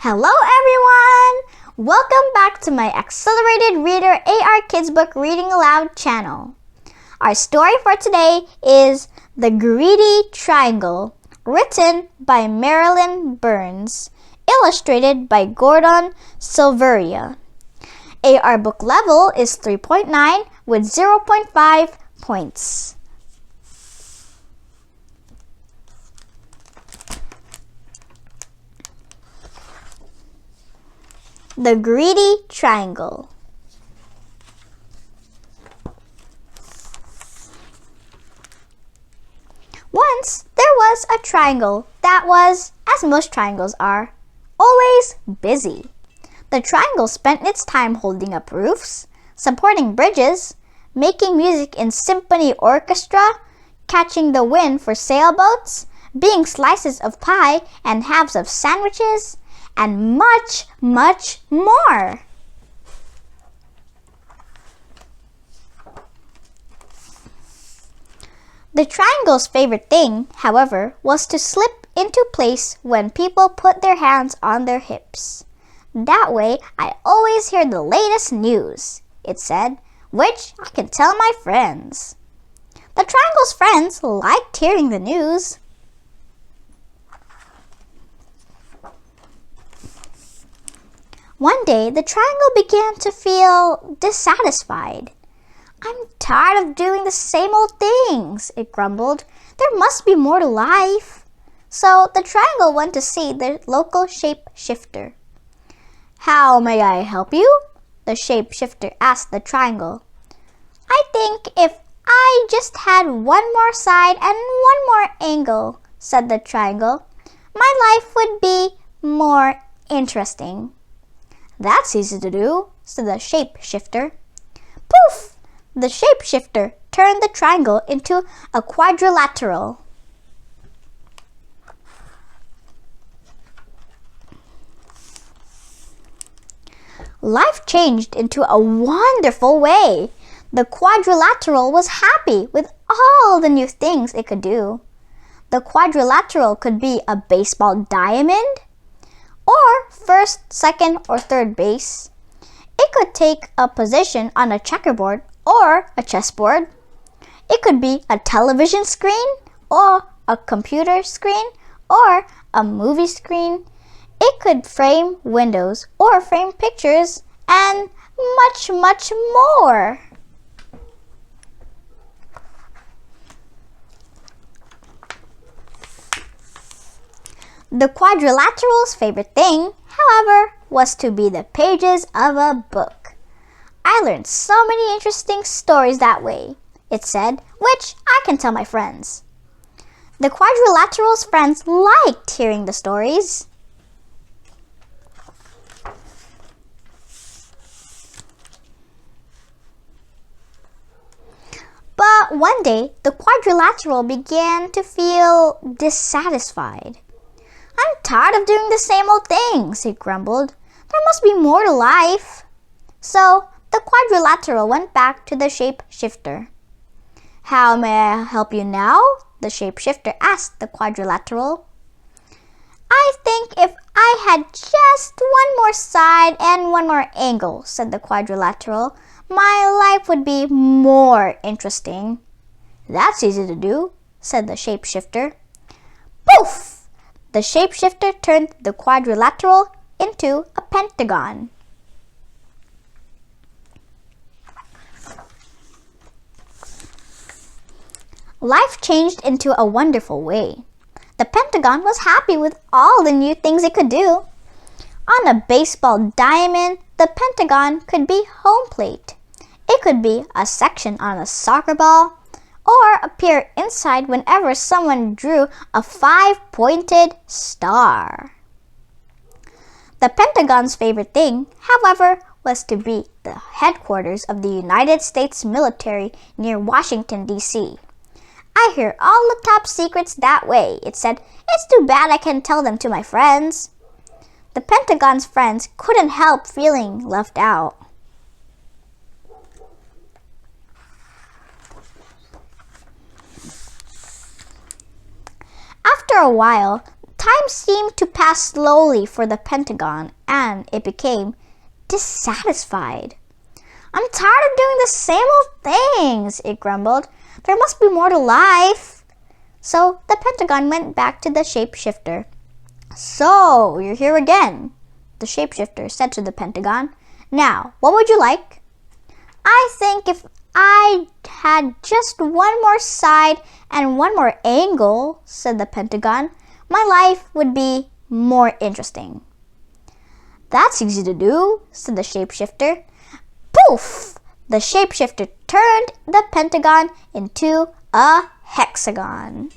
Hello everyone! Welcome back to my Accelerated Reader AR Kids Book Reading Aloud channel. Our story for today is The Greedy Triangle, written by Marilyn Burns, illustrated by Gordon Silveria. AR book level is 3.9 with 0.5 points. The Greedy Triangle. Once there was a triangle that was, as most triangles are, always busy. The triangle spent its time holding up roofs, supporting bridges, making music in symphony orchestra, catching the wind for sailboats, being slices of pie and halves of sandwiches, and much, much more. The triangle's favorite thing, however, was to slip into place when people put their hands on their hips. That way, I always hear the latest news, it said, which I can tell my friends. The triangle's friends liked hearing the news. One day, the triangle began to feel dissatisfied. "I'm tired of doing the same old things," it grumbled. "There must be more to life." So the triangle went to see the local shape-shifter. "How may I help you?" the shape-shifter asked the triangle. "I think if I just had one more side and one more angle," said the triangle, "my life would be more interesting." "That's easy to do," said the shape-shifter. Poof! The shape-shifter turned the triangle into a quadrilateral. Life changed into a wonderful way. The quadrilateral was happy with all the new things it could do. The quadrilateral could be a baseball diamond, or first, second, or third base. It could take a position on a checkerboard or a chessboard. It could be a television screen or a computer screen or a movie screen. It could frame windows or frame pictures and much, much more. The quadrilateral's favorite thing, however, was to be the pages of a book. "I learned so many interesting stories that way," it said, "which I can tell my friends." The quadrilateral's friends liked hearing the stories. But one day, the quadrilateral began to feel dissatisfied. "I'm tired of doing the same old things," it grumbled. "There must be more to life." So the quadrilateral went back to the shape-shifter. "How may I help you now?" the shape-shifter asked the quadrilateral. "I think if I had just one more side and one more angle," said the quadrilateral, "my life would be more interesting." "That's easy to do," said the shape-shifter. Poof! The shape-shifter turned the quadrilateral into a pentagon. Life changed into a wonderful way. The pentagon was happy with all the new things it could do. On a baseball diamond, the pentagon could be home plate. It could be a section on a soccer ball, or appear inside whenever someone drew a 5-pointed star. The Pentagon's favorite thing, however, was to be the headquarters of the United States military near Washington, D.C. "I hear all the top secrets that way," it said. "It's too bad I can't tell them to my friends." The Pentagon's friends couldn't help feeling left out. After a while, time seemed to pass slowly for the Pentagon, and it became dissatisfied. "I'm tired of doing the same old things," it grumbled. "There must be more to life." So the Pentagon went back to the shapeshifter. "So, you're here again," the shapeshifter said to the Pentagon. "Now, what would you like?" "I think if I had just one more side and one more angle," said the Pentagon, "my life would be more interesting." "That's easy to do," said the shapeshifter. Poof! The shapeshifter turned the Pentagon into a hexagon.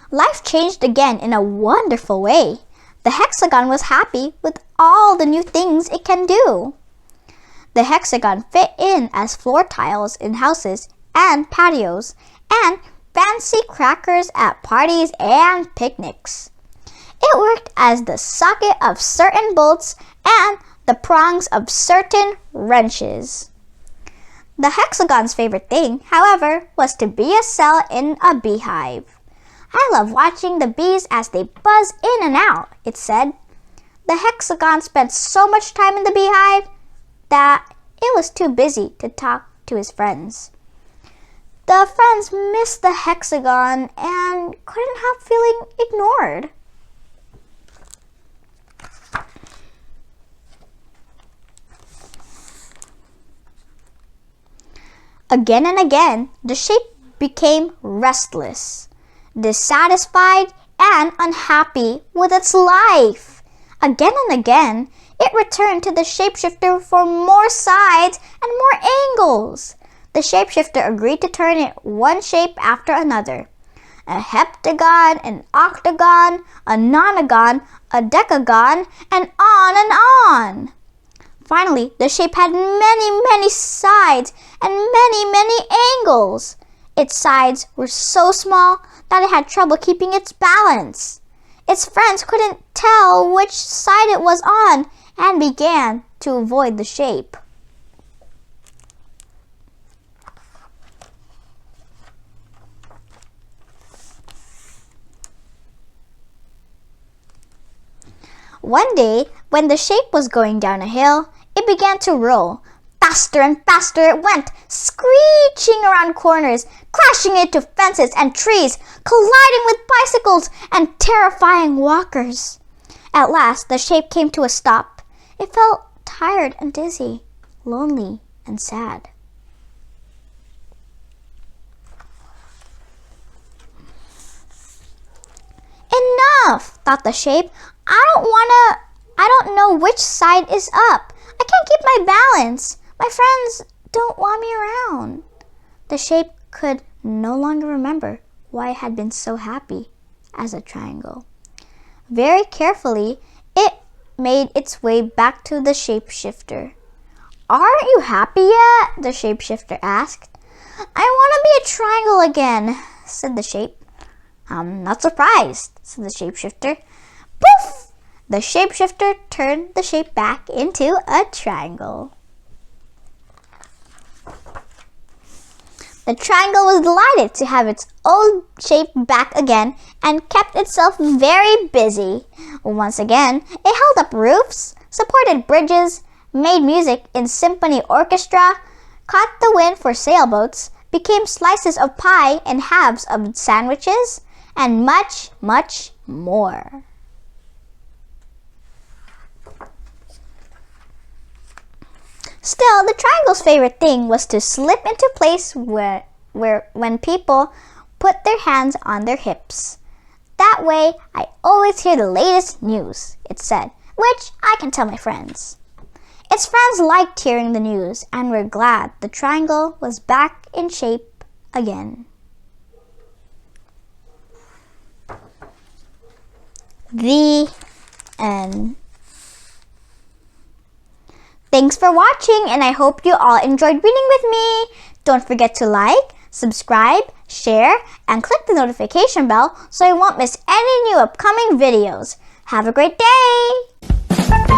Life changed again in a wonderful way. The hexagon was happy with all the new things it can do. The hexagon fit in as floor tiles in houses and patios, and fancy crackers at parties and picnics. It worked as the socket of certain bolts and the prongs of certain wrenches. The hexagon's favorite thing, however, was to be a cell in a beehive. "I love watching the bees as they buzz in and out," it said. The hexagon spent so much time in the beehive that it was too busy to talk to his friends. The friends missed the hexagon and couldn't help feeling ignored. Again and again, the shape became restless, dissatisfied, and unhappy with its life. Again and again, it returned to the shapeshifter for more sides and more angles. The shapeshifter agreed to turn it one shape after another. A heptagon, an octagon, a nonagon, a decagon, and on and on. Finally, the shape had many sides and many angles. Its sides were so small that it had trouble keeping its balance. Its friends couldn't tell which side it was on and began to avoid the shape. One day, when the shape was going down a hill, it began to roll. Faster and faster it went, screeching around corners, crashing into fences and trees, colliding with bicycles and terrifying walkers. At last, the shape came to a stop. It felt tired and dizzy, lonely and sad. Enough, thought the shape. I don't know which side is up. I can't keep my balance. My friends don't want me around. The shape could no longer remember why it had been so happy as a triangle. Very carefully, it made its way back to the shapeshifter. "Aren't you happy yet?" the shapeshifter asked. "I want to be a triangle again," said the shape. "I'm not surprised," said the shapeshifter. Poof! The shapeshifter turned the shape back into a triangle. The triangle was delighted to have its old shape back again and kept itself very busy. Once again, it held up roofs, supported bridges, made music in symphony orchestra, caught the wind for sailboats, became slices of pie and halves of sandwiches, and much more. Still, the triangle's favorite thing was to slip into place when people put their hands on their hips. "That way, I always hear the latest news," it said, "which I can tell my friends." Its friends liked hearing the news and were glad the triangle was back in shape again. The end. Thanks for watching, and I hope you all enjoyed reading with me. Don't forget to like, subscribe, share, and click the notification bell so you won't miss any new upcoming videos. Have a great day!